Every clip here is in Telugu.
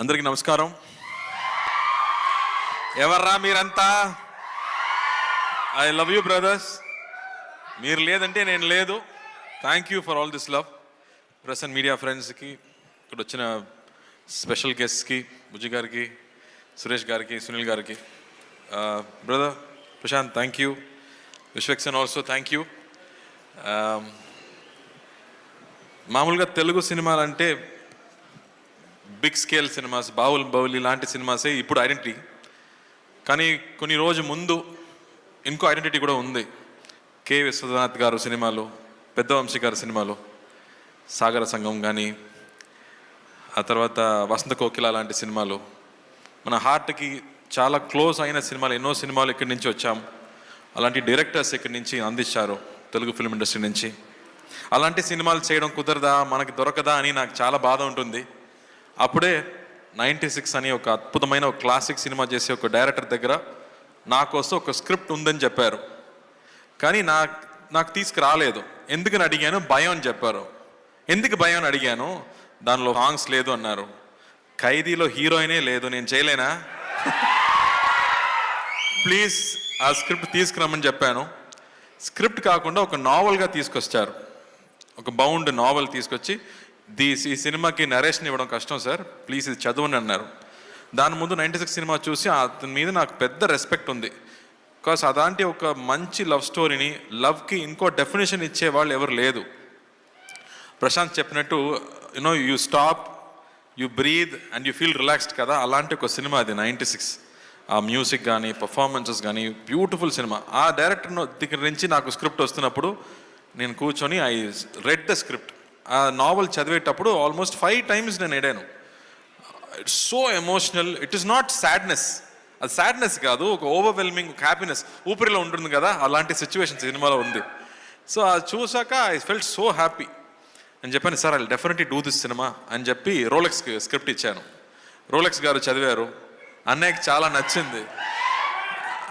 అందరికీ నమస్కారం. ఎవర్రా మీరంతా? I love you brothers. మీరు లేదంటే నేను లేదు. Thank you for all this love. Press and media ఫ్రెండ్స్కి, ఇక్కడ వచ్చిన స్పెషల్ గెస్ట్కి, బుజ్జి గారికి, సురేష్ గారికి, సునీల్ గారికి, brother Prashanth thank you, Vishwaksen also thank you. మామూలుగా తెలుగు సినిమాలంటే బిగ్ స్కేల్ సినిమాస్, బాహుబలి లాంటి సినిమాసే ఇప్పుడు ఐడెంటిటీ. కానీ కొన్ని రోజు ముందు ఇంకో ఐడెంటిటీ కూడా ఉంది. కె విశ్వనాథ్ గారు సినిమాలు, పెద్ద వంశీ గారి సినిమాలు, సాగర సంఘం కానీ, ఆ తర్వాత వసంత కోకిల లాంటి సినిమాలు, మన హార్ట్కి చాలా క్లోజ్ అయిన సినిమాలు. ఎన్నో సినిమాలు ఇక్కడి నుంచి వచ్చాం. అలాంటి డైరెక్టర్స్ ఇక్కడి నుంచి అందించారు తెలుగు ఫిల్మ్ ఇండస్ట్రీ నుంచి. అలాంటి సినిమాలు చేయడం కుదరదా, మనకి దొరకదా అని నాకు చాలా బాధ ఉంటుంది. అప్పుడే 96 అని ఒక అద్భుతమైన ఒక క్లాసిక్ సినిమా చేసే ఒక డైరెక్టర్ దగ్గర నా కోసం ఒక స్క్రిప్ట్ ఉందని చెప్పారు. కానీ నాకు తీసుకురాలేదు. ఎందుకని అడిగాను, భయం అని చెప్పారు. ఎందుకు భయం అని అడిగాను, దానిలో సాంగ్స్ లేదు అన్నారు. ఖైదీలో హీరోయినే లేదు, నేను చేయలేనా? ప్లీజ్ ఆ స్క్రిప్ట్ తీసుకురమ్మని చెప్పాను. స్క్రిప్ట్ కాకుండా ఒక నావల్గా తీసుకొచ్చారు. ఒక బౌండ్ నావల్ తీసుకొచ్చి, ఈ సినిమాకి నరేషన్ ఇవ్వడం కష్టం సార్, ప్లీజ్ ఇది చదవండి అన్నారు. దాని ముందు 96 సినిమా చూసి అతని మీద నాకు పెద్ద రెస్పెక్ట్ ఉంది. బికాస్ అలాంటి ఒక మంచి లవ్ స్టోరీని, లవ్కి ఇంకో డెఫినేషన్ ఇచ్చే వాళ్ళు ఎవరు లేదు. ప్రశాంత్ చెప్పినట్టు you stop, you breathe and you feel relaxed కదా, అలాంటి ఒక సినిమా అది 96. ఆ మ్యూజిక్ కానీ, పర్ఫార్మెన్సెస్ కానీ బ్యూటిఫుల్ సినిమా. ఆ డైరెక్టర్ దగ్గర నుంచి నాకు స్క్రిప్ట్ వస్తున్నప్పుడు నేను కూర్చొని ఐ రెడ్ ద స్క్రిప్ట్. ఆ నావల్ చదివేటప్పుడు ఆల్మోస్ట్ 5 times నేను ఎడాను. It's so emotional. It is not sadness, అది సాడ్నెస్ కాదు, ఒక ఓవర్వెల్మింగ్ హ్యాపీనెస్ ఊపిరిలో ఉంటుంది కదా, అలాంటి సిచ్యువేషన్ సినిమాలో ఉంది. సో అది చూసాక ఐ ఫెల్ట్ సో హ్యాపీ అని చెప్పాను. Sir I definitely do this cinema అని చెప్పి రోలెక్స్కి స్క్రిప్ట్ ఇచ్చాను. రోలెక్స్ గారు చదివారు. అన్నయ్యకి చాలా నచ్చింది.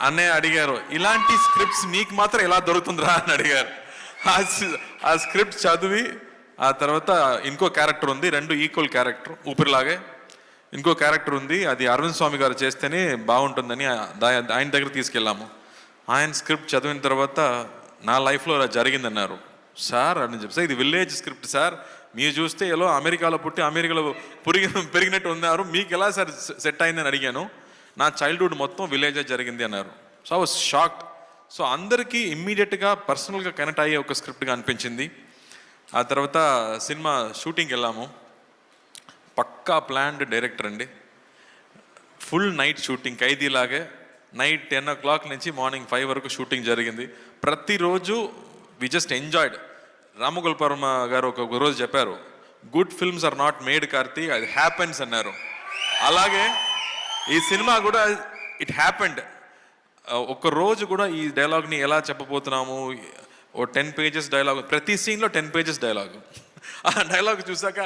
అన్నయ్య అడిగారు, ఇలాంటి స్క్రిప్ట్స్ నీకు మాత్రం ఎలా దొరుకుతుందిరా అని అడిగారు. ఆ స్క్రిప్ట్ చదివి, ఆ తర్వాత ఇంకో క్యారెక్టర్ ఉంది, 2 ఈక్వల్ క్యారెక్టర్, ఊపిరిలాగే ఇంకో క్యారెక్టర్ ఉంది, అది అరవింద్ స్వామి గారు చేస్తేనే బాగుంటుందని ఆయన దగ్గర తీసుకెళ్ళాము. ఆయన స్క్రిప్ట్ చదివిన తర్వాత నా లైఫ్లో అలా జరిగిందన్నారు. సార్ అని చెప్పి, సార్ ఇది విలేజ్ స్క్రిప్ట్ సార్, మీరు చూస్తే ఎలా అమెరికాలో పుట్టి అమెరికాలో పెరిగినట్టు ఉన్నారు, మీకు ఎలా సార్ సెట్ అయిందని అడిగాను. నా చైల్డ్హుడ్ మొత్తం విలేజే జరిగింది అన్నారు. So I was shocked. So అందరికీ ఇమ్మీడియట్గా పర్సనల్గా కనెక్ట్ అయ్యే ఒక స్క్రిప్ట్గా అనిపించింది. ఆ తర్వాత సినిమా షూటింగ్కి వెళ్ళాము. పక్కా ప్లాన్డ్ డైరెక్టర్ అండి. ఫుల్ నైట్ షూటింగ్, ఖైదీలాగే నైట్ 10 o'clock నుంచి మార్నింగ్ 5 వరకు షూటింగ్ జరిగింది. ప్రతిరోజు వి జస్ట్ ఎంజాయ్డ్. రామగోపాల్ గారు ఒక రోజు చెప్పారు, good films are not made Karthi, అది హ్యాపెన్స్ అన్నారు. అలాగే ఈ సినిమా కూడా ఇట్ హ్యాపెండ్. ఒక రోజు కూడా ఈ డైలాగ్ని ఎలా చెప్పబోతున్నాము, ఓ 10 pages డైలాగ్, ప్రతి సీన్లో 10 pages డైలాగ్. ఆ డైలాగ్ చూసాక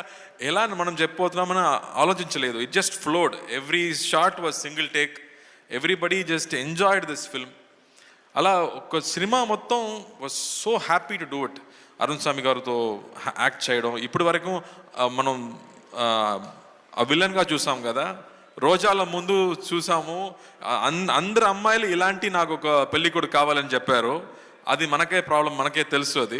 ఎలా మనం చెప్పబోతున్నామని ఆలోచించలేదు. It just flowed. Every shot was single take. Everybody just enjoyed this film. అలా ఒక సినిమా మొత్తం was so happy to do it. Arun Swami గారితో యాక్ట్ చేయడం, ఇప్పటి వరకు మనం ఆ విలన్గా చూసాం కదా, రోజాల ముందు చూసాము, అందరు అమ్మాయిలు ఇలాంటి నాకు ఒక పెళ్లి కొడుకు కావాలని చెప్పారు. అది మనకే ప్రాబ్లం, మనకే తెలుసు అది.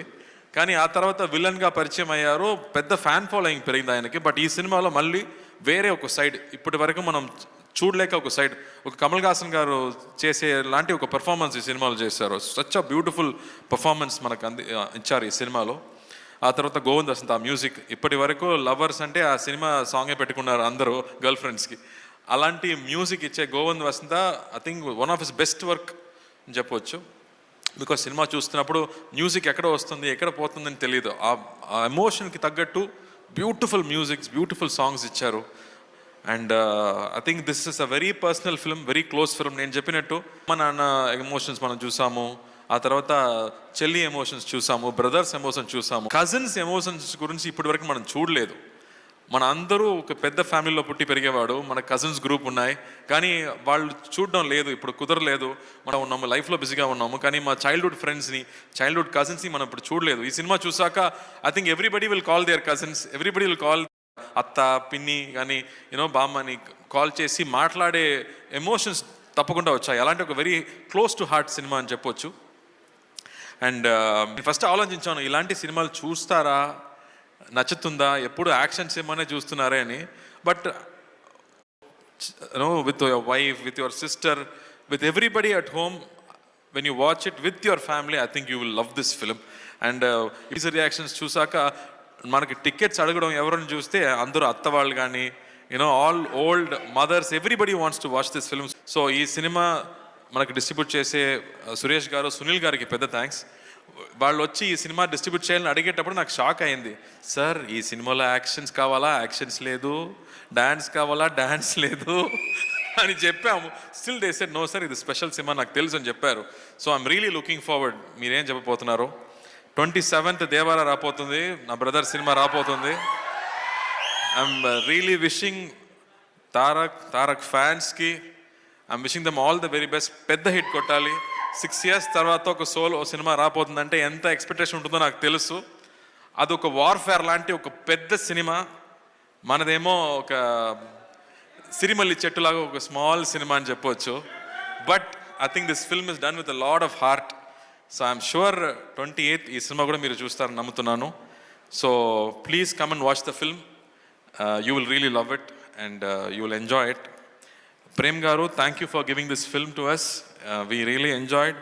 కానీ ఆ తర్వాత విలన్గా పరిచయం అయ్యారు, పెద్ద ఫ్యాన్ ఫాలోయింగ్ పెరిగింది ఆయనకి. బట్ ఈ సినిమాలో మళ్ళీ వేరే ఒక సైడ్, ఇప్పటి వరకు మనం చూడలేక ఒక సైడ్, ఒక కమల్ హాసన్ గారు చేసే లాంటి ఒక పెర్ఫార్మెన్స్ ఈ సినిమాలో చేశారు. సచ్ అ బ్యూటిఫుల్ పర్ఫార్మెన్స్ మనకు ఇచ్చారు ఈ సినిమాలో. ఆ తర్వాత గోవింద్ వసంత్ ఆ మ్యూజిక్, ఇప్పటి వరకు లవర్స్ అంటే ఆ సినిమా సాంగే పెట్టుకున్నారు అందరూ గర్ల్ ఫ్రెండ్స్కి. అలాంటి మ్యూజిక్ ఇచ్చే Govind Vasantha I think one of his best work అని చెప్పవచ్చు. బికాస్ సినిమా చూస్తున్నప్పుడు మ్యూజిక్ ఎక్కడ వస్తుంది ఎక్కడ పోతుందని తెలియదు. ఆ ఎమోషన్కి తగ్గట్టు బ్యూటిఫుల్ మ్యూజిక్స్, బ్యూటిఫుల్ సాంగ్స్ ఇచ్చారు. And I think this is a very personal film, very close film. నేను చెప్పినట్టు మా నాన్న ఎమోషన్స్ మనం చూసాము, ఆ తర్వాత చెల్లి ఎమోషన్స్ చూసాము, బ్రదర్స్ ఎమోషన్స్ చూసాము, కజిన్స్ ఎమోషన్స్ గురించి ఇప్పటి వరకు మనం చూడలేదు. మన అందరూ ఒక పెద్ద ఫ్యామిలీలో పుట్టి పెరిగేవాడు, మన కజిన్స్ గ్రూప్ ఉన్నాయి, కానీ వాళ్ళు చూడడం లేదు, ఇప్పుడు కుదరలేదు. మనం ఉన్నాము, లైఫ్లో బిజీగా ఉన్నాము, కానీ మా చైల్డ్హుడ్ ఫ్రెండ్స్ని, చైల్డ్హుడ్ కజిన్స్ని మనం ఇప్పుడు చూడలేదు. ఈ సినిమా చూసాక I think everybody will call there cousins, everybody will call అత్త పిన్ని కానీ బామ్మని కాల్ చేసి మాట్లాడే ఎమోషన్స్ తప్పకుండా వచ్చాయి. అలాంటి ఒక very close to heart cinema అని చెప్పొచ్చు. అండ్ ఫస్ట్ ఆలోచించాను ఇలాంటి సినిమాలు చూస్తారా, నచ్చుతుందా, ఎప్పుడు యాక్షన్ సినిమానే చూస్తున్నారే అని. But with your wife, with your sister, with everybody at home, when you watch it with your family, I think you will love this film. And ఈ రియాక్షన్స్ చూసాక మనకి టికెట్స్ అడగడం ఎవరైనా చూస్తే అందరూ అత్త వాళ్ళు కానీ all old mothers, everybody wants to watch this film. So ఈ సినిమా మనకి డిస్ట్రిబ్యూట్ చేసే సురేష్ గారు, సునీల్ గారికి పెద్ద థ్యాంక్స్. వాళ్ళు వచ్చి ఈ సినిమా డిస్ట్రిబ్యూట్ చేయాలని అడిగేటప్పుడు నాకు షాక్ అయింది. సార్ ఈ సినిమాలో యాక్షన్స్ కావాలా, యాక్షన్స్ లేదు, డాన్స్ కావాలా, డాన్స్ లేదు అని చెప్పాము. Still they said no sir, ఇది స్పెషల్ సినిమా నాకు తెలుసు అని చెప్పారు. So I'm really looking forward. మీరేం చెప్పబోతున్నారు? 27th దేవారా రాపోతుంది, నా బ్రదర్ సినిమా రాపోతుంది. ఐఎమ్ రియలీ విషింగ్ తారక్ ఫ్యాన్స్కి, I'm wishing them all the very best. పెద్ద హిట్ కొట్టాలి. 6 years తర్వాత ఒక సోలో సినిమా రాపోతుందంటే ఎంత ఎక్స్పెక్టేషన్ ఉంటుందో నాకు తెలుసు. అదొక వార్ఫేర్ లాంటి ఒక పెద్ద సినిమా. మనదేమో ఒక సిరిమల్లి చెట్టులాగా ఒక స్మాల్ సినిమా అని చెప్పొచ్చు. But I think this film is done with a lot of heart. So I'm sure 28th ఈ సినిమా కూడా మీరు చూస్తారని నమ్ముతున్నాను. So please come and watch the film. You will really love it and you will enjoy it. Prem garu, thank you for giving this film to us. We really enjoyed.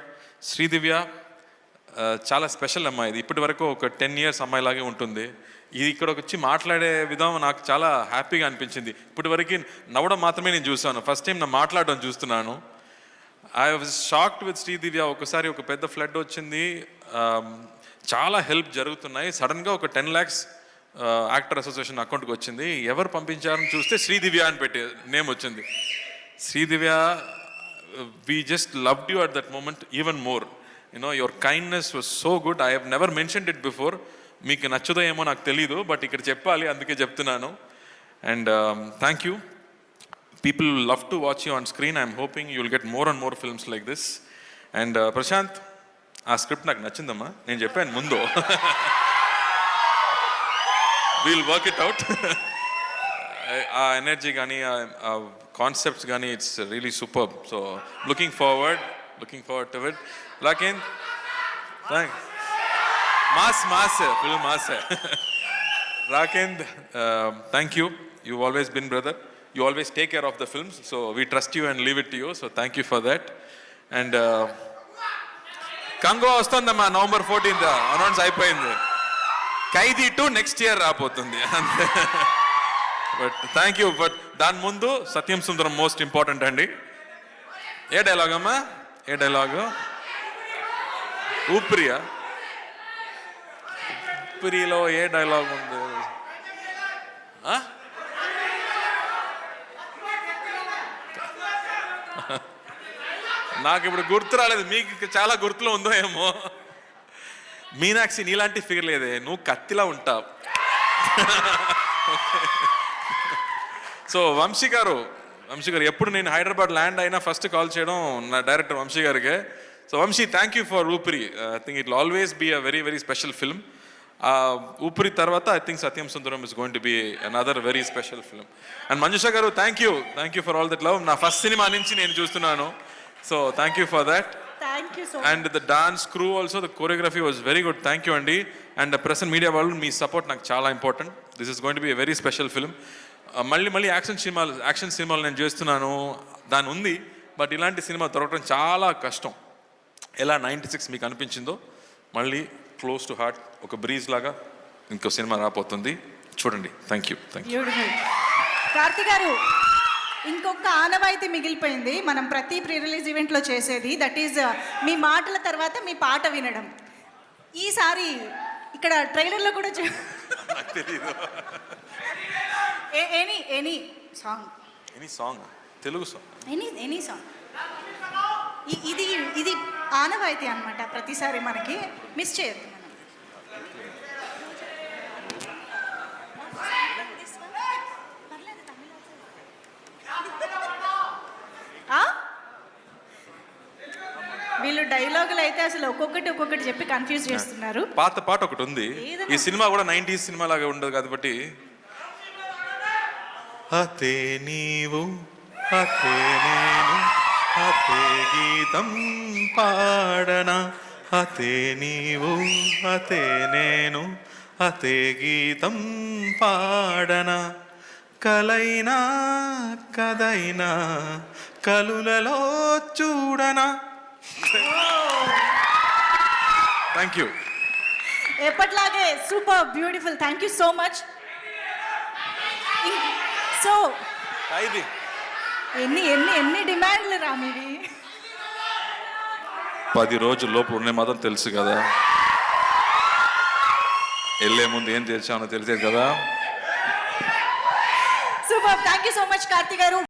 Sridivya చాలా స్పెషల్ అమ్మాయి. ఇది ఇప్పటి వరకు ఒక 10 years అమ్మాయిలాగే ఉంటుంది. ఇది ఇక్కడ వచ్చి మాట్లాడే విధానం నాకు చాలా హ్యాపీగా అనిపించింది. ఇప్పటి వరకు నవ్వడం మాత్రమే నేను చూసాను, ఫస్ట్ టైం నా మాట్లాడడం చూస్తున్నాను. I was shocked with Sridivya. ఒకసారి ఒక పెద్ద ఫ్లడ్ వచ్చింది, చాలా హెల్ప్ జరుగుతున్నాయి. సడన్గా ఒక 10 lakhs యాక్టర్ అసోసియేషన్ అకౌంట్కి వచ్చింది. ఎవరు పంపించారని చూస్తే శ్రీదివ్య అని పెట్టి నేమ్ వచ్చింది. Sridivya, we just loved you at that moment even more. Your kindness was so good. I have never mentioned it before. మీకు నచ్చదో ఏమో నాకు తెలీదు, బట్ ఇక్కడ చెప్పాలి, అందుకే చెప్తున్నాను. And thank you. People will love to watch you on screen. I'm hoping you will get more and more films like this. And Prashanth, ఆ స్క్రిప్ట్ నాకు నచ్చిందమ్మా, నేను చెప్పాను ముందు. We'll work it out. ఆ ఎనర్జీ కానీ ఆ కాన్సెప్ట్స్ కానీ it's really super. So looking forward to it. లాకిన్ థ్యాంక్స్. Mass full mass. రాకేంద్, thank you. You've always been brother. You always take care of the films, so we trust you and leave it to you. So thank you for that. And Congo వస్తుందమ్మా, November 14th అనౌన్స్ అయిపోయింది. ఖైదీ 2 next year రాబోతుంది అంతే. But thank you. బట్ దాని ముందు సత్యం సుందరం మోస్ట్ ఇంపార్టెంట్ అండి. ఏ డైలాగ్ అమ్మా? ఏ డైలాగు? ఊపిరియా? ఊపిరిలో ఏ డైలాగ్ ఉంది? నాకు ఇప్పుడు గుర్తు రాలేదు, మీకు చాలా గుర్తులో ఉందో ఏమో. మీనాక్షి, నీలాంటి ఫిగర్ లేదే, నువ్వు కత్తిలా ఉంటావు. సో వంశీ గారు ఎప్పుడు నేను హైదరాబాద్ ల్యాండ్ అయినా ఫస్ట్ కాల్ చేయడం నా డైరెక్టర్ వంశీ గారికి. So Vamsi, thank you for Oopiri. I think it will always be a very very special film. Oopiri తర్వాత I think Satyam Sundaram is going to be another very special film. And Manjusha garu, thank you for all that love. నా ఫస్ట్ సినిమా నుంచి నేను చూస్తున్నాను. So thank you for that. And the dance crew also, the choreography was very good. Thank you అండి. అండ్ ప్రెస్ అండ్ మీడియా వాళ్ళు, మీ సపోర్ట్ నాకు చాలా important. This is going to be a very special film. మళ్ళీ యాక్షన్ సినిమాలు నేను చేస్తున్నాను, దాని ఉంది. బట్ ఇలాంటి సినిమా దొరకడం చాలా కష్టం. ఎలా 96 మీకు అనిపించిందో, మళ్ళీ క్లోజ్ టు హార్ట్ ఒక బ్రీజ్ లాగా ఇంకో సినిమా రాబోతుంది, చూడండి. Thank you. కార్తీ గారు, ఇంకొక ఆనవాయితీ మిగిలిపోయింది మనం ప్రతి ప్రీ రిలీజ్ ఈవెంట్లో చేసేది. దట్ ఈజ్ మీ మాటల తర్వాత మీ పాట వినడం. ఈసారి ఇక్కడ ట్రైలర్లో కూడా any song, Telugu song, any song. ఇది ఆనవాయితీ అనమాట, ప్రతిసారి మనకి మిస్ చేయొద్దు. వీళ్ళు డైలాగులు అయితే అసలు ఒక్కొక్కటి చెప్పి కన్ఫ్యూజ్ చేస్తున్నారు. పాత పాట ఒకటి ఉంది. ఈ సినిమా కూడా 90s సినిమా లాగా ఉండదు కాబట్టి అతే నీవు అతే నేను అతే గీతం పాడనా అతే నీవు అతే నేను అతే గీతం పాడనా కలైనా కదైనా కలులలో చూడనా. Thank you. ఎప్పట్లాగే super beautiful. Thank you so much. So ఎన్ని ఎన్ని ఎన్ని డిమాండ్లు రా మీవి? 10 రోజుల లోపు ఉన్నాయి మాత్రం తెలుసు కదా, వెళ్ళే ముందు ఏం తెలిసామో తెలిసేది కదా. Super. Thank you so much Karthi గారు.